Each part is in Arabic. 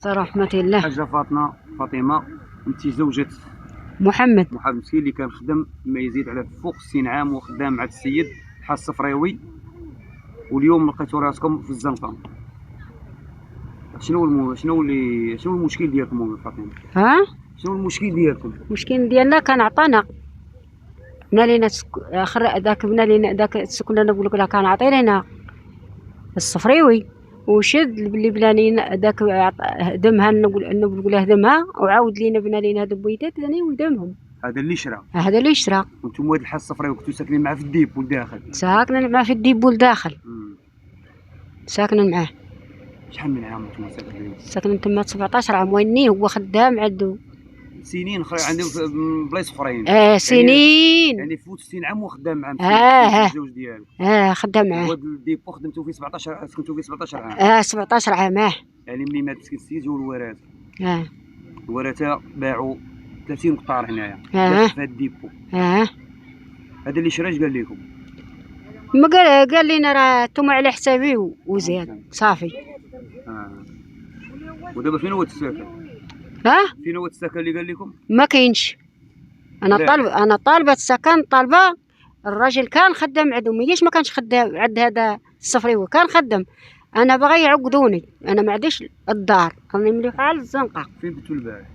رحمة الله. حاجة فاطمة انت زوجة محمد مسكين اللي كان خدم ما يزيد على فوق 60 عام وخدام مع السيد حاج الصفراوي، واليوم لقيتوا راسكم في الزنقة. شنو المشكل ديالكم ام فاطمة؟ ها شنو المشكل ديالكم؟ المشكل ديالنا كان عطانا بنا لينا اخر ذاك بنا لينا ذاك السكن اللي نقول لك كان عطي لنا الصفريوي، وشد اللي بنا لينا ذاك هدمها نقول هدمها وعاود لينا بنا لينا هاد البويتات ثاني وهدمهم. هذا اللي شرا. هذا اللي شرا. وانتم هاد الحاج الصفراوي كنتوا ساكنين معاه في الديب والداخل؟ ساكنين معاه في الديب والداخل. ساكنين معاه. شحال من عام وانتم ساكنين؟ ساكنين تما 17 عام. ويني هو خدام عندو سنين اخرى عندهم بلايص اخرين. سنين يعني فوت 60 عام وخدام مع الزوج ديالك. خدام معاه. هذا الديبو خدمتو فيه 17، سكنتو فيه 17 عام. 17 عام. يعني ملي مات مسكين السيد جاو الورثه. الورثه باعوا 30 قطار هنايا في هذا الديبو. هذا اللي شرا اش قال لكم؟ ما قال لنا راه انتم على حسابي وزياد صافي. ودابا فين هو السكن؟ فين هو السكن اللي قال لكم؟ ما كاينش. انا طالبه السكن، طالبه. الراجل كان خدام عندهم، ميش ما كانش خدام عند هذا الصفريوي، كان خدام. انا باغي يعقدوني، انا ما عنديش الدار، راني مليحه على الزنقه. فين بتو البارح؟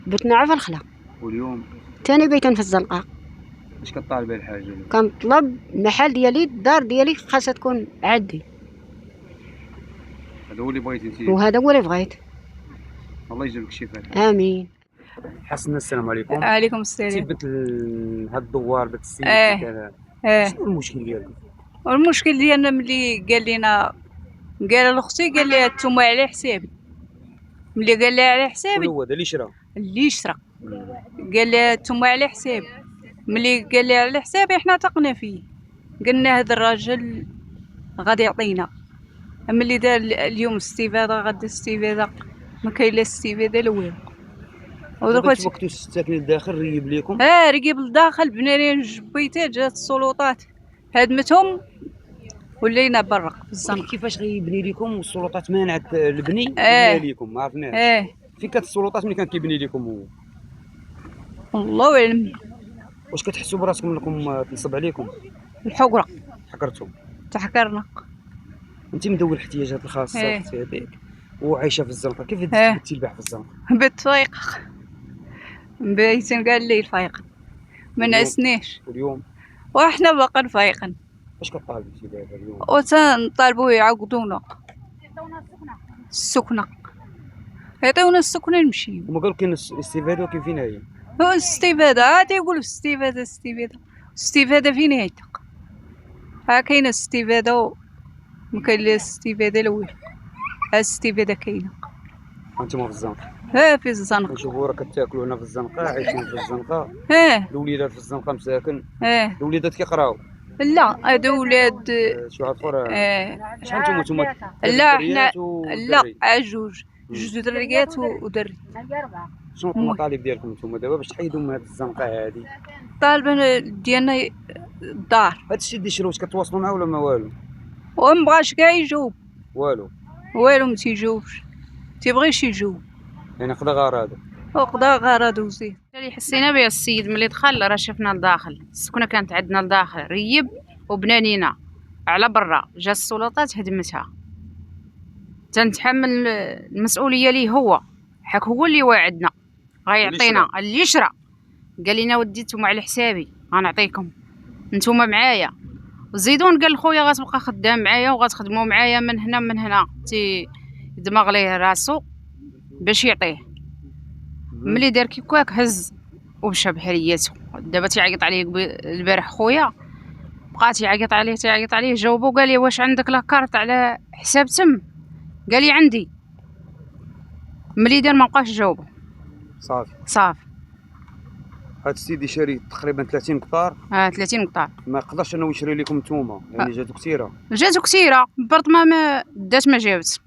بتنا في الخلا. واليوم؟ ثاني بيتين في الزنقه. اش كطالبه الحاجه؟ كنطلب المحل ديالي، الدار ديالي خاصها تكون عندي. هذا هو اللي بغيتي انت؟ وهذا هو اللي بغيت. الله يجزاك الشفاء. امين. حسنا، السلام عليكم. وعليكم السلام. تيبت هاد الدوار داك السيد كذا. شنو المشكل ديالكم؟ المشكل ديالنا ملي قال لاختي، قال لي نتوما على حسابي. ملي قال لها على حسابي، هو هذا اللي شرا قال لها نتوما على حسابي. ملي قال لها على حسابي حنا ثقنا فيه، قلنا هذا الراجل غادي يعطينا. ملي دار اليوم استفاده غدا استفاده، ما كاين لا استفاده لا والو. ودرك وقتو ساكنين الداخل ريب ليكم؟ ريب الداخل، بنا لنا جبيتات، جات السلطات هدمتهم ولينا برا في الزنقه. كيفاش غيبني لكم والسلطات مانعت البني ديالكم؟ ما عرفناش. فين كانت السلطات ملي كان كيبني لكم هو؟ الله اعلم. واش كتحسوا براسكم انكم تنصب عليكم؟ الحقره حكرتم؟ تحكرنا. انت مذوي الاحتياجات الخاصه في هذيك وعايشه في الزنقه، كيف بديتي الباع في الزنقه؟ بيت فايقه، بيتين قال لي الفايقه ما نعسناش. واليوم؟ وحنا باقا فايقين. اش كطالبوا انت دابا اليوم؟ وتنطالبوا يعوضونا السكنه، يعطيونا السكنه نمشيو. هما قالوا كاين الاستفاده، وكاين فين هي؟ هو الاستفاده عاد يقولوا الاستفاده فين هي؟ كاينه الاستفاده وما كاين لا الاستفاده لا والو. الاستفاده كاينه. انتما في الزنقه؟ في الزنقه. نشوفوا راه كتاكلوا هنا في الزنقه، عايشين في الزنقه. الوليدات في الزنقه مساكن. الوليدات كيقراو؟ لا هادو ولاد شعفور. شحال نتوما لا حنا لا جوج دريات ودري. شنو المطالب ديالكم نتوما دابا باش تحيدوا من هاد الزنقه هادي؟ طالبه ديالنا الدار. هادشي اللي شرو واش كتواصلوا معاه ولا ما والو؟ ومبغاش كاع يجاوب. والو ما تيجاوبش، تيبغيش يجاوب. يعني قضى غرضه. وقضى غرضه وزيد. اللي حسينا به السيد ملي دخل راه شفنا لداخل، السكنه كانت عندنا لداخل ريب وبنانينا على برا، جا السلطات هدمتها. تنتحمل المسؤوليه ليه هو، حك هو اللي واعدنا غيعطينا اللي يشرى. قال لنا ودي نتوما على حسابي غنعطيكم، نتوما معايا. وزيدون قال لخويا غتبقى خدام معايا وغتخدموا معايا من هنا من هنا، يدمغ ليه راسو باش يعطيه. ملي دار كيكواك هز ومشى بحريته. دابا تيعيط عليه البارح خويا، بقى تيعيط عليه جاوبو قال لي واش عندك لاكارت على حساب تم؟ قال لي عندي. ملي دار ما بقاش جاوبو صافي. هاد السيد شاري تقريبا 30 قطار. 30 قطار. ما قدرش انه يشري لكم نتوما، يعني جاتو كثيره. برطمه ما دات ما جابت.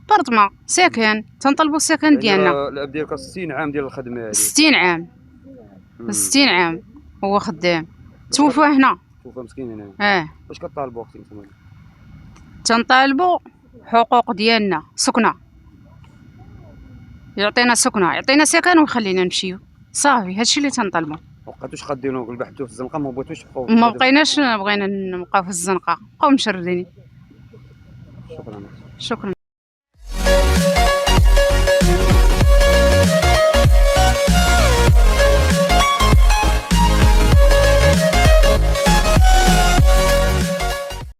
برطمه ساكن، تنطلبوا السكن ديالنا. الاب ديالك 60 عام ديال الخدمه هذه. 60 عام. 60 عام هو خدام. توفى هنا. توفى مسكين هنا. واش كطالبوا اختي نتوما؟ تنطالبوا حقوق ديالنا، سكنه. يعطينا سكنه، يعطينا سكن ويخلينا نمشيو صافي. هادشي اللي تنطلبوا. وبقيتوش خدينو بحثتو في الزنقه ما بغيتوش تبقاو؟ ما بقيناش بغينا نبقاو في الزنقه، بقاو مشردين. شكرا. شكرا.